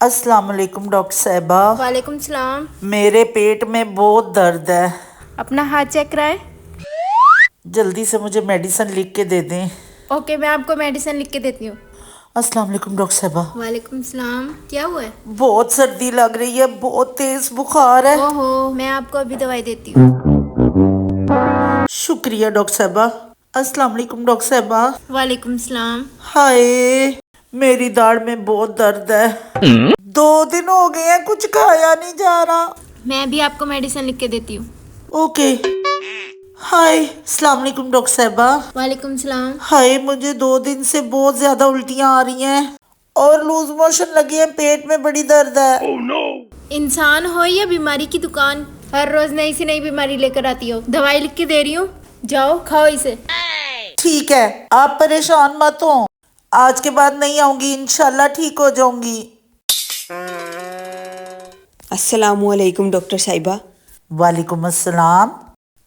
अस्सलाम वालेकुम डॉक्टर साहिबा। वालेकुम सलाम। मेरे पेट में बहुत दर्द है। अपना हाथ चेक कराएं। जल्दी से मुझे मेडिसिन लिख के दे दें। ओके, मैं आपको मेडिसिन लिख के देती हूँ। अस्सलाम वालेकुम डॉक्टर साहिबा। वालेकुम सलाम। क्या हुआ है? बहुत सर्दी लग रही है, बहुत तेज बुखार है। ओहो, मैं आपको अभी दवाई देती हूँ। शुक्रिया डॉक्टर साहिबा। अस्सलाम वालेकुम डॉक्टर साहिबा। वालेकुम सलाम। हाय, मेरी दाढ़ में बहुत दर्द है। 2 दिन हो गए हैं, कुछ खाया नहीं जा रहा। मैं भी आपको मेडिसिन लिख के देती हूँ। ओके। हाय, अस्सलाम वालेकुम डॉक्टर साहिबा। वालेकुम सलाम। हाय, मुझे 2 दिन से बहुत ज्यादा उल्टियां आ रही हैं और लूज मोशन लगी है, पेट में बड़ी दर्द है। इंसान हो या बीमारी की दुकान, हर रोज नई से नई बीमारी लेकर आती हो। दवाई लिख के दे रही हूँ, जाओ खाओ इसे। ठीक है, आप परेशान मत हो, आज के बाद नहीं आऊंगी, इंशाल्लाह ठीक हो जाऊंगी। अस्सलामुअलैकुम डॉक्टर साहिबा। वालेकुम अस्सलाम।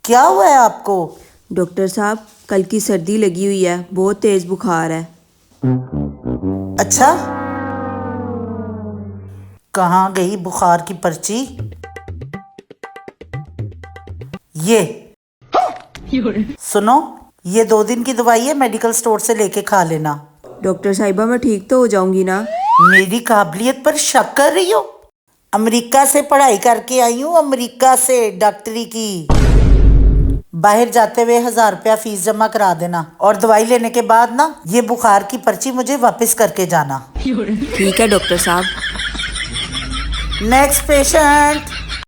क्या हुआ है आपको? डॉक्टर साहब, कल की सर्दी लगी हुई है, बहुत तेज बुखार है। अच्छा, कहाँ गई बुखार की पर्ची? ये सुनो, ये 2 दिन की दवाई है, मेडिकल स्टोर से लेके खा लेना। डॉक्टर साहिबा, मैं ठीक तो हो जाऊंगी ना? मेरी काबिलियत पर शक कर रही हो? अमेरिका से पढ़ाई करके आई हूँ, अमेरिका से, डॉक्टरी की। बाहर जाते हुए 1000 रुपया फीस जमा करा देना और दवाई लेने के बाद ना ये बुखार की पर्ची मुझे वापस करके जाना। ठीक है डॉक्टर साहब। Next patient.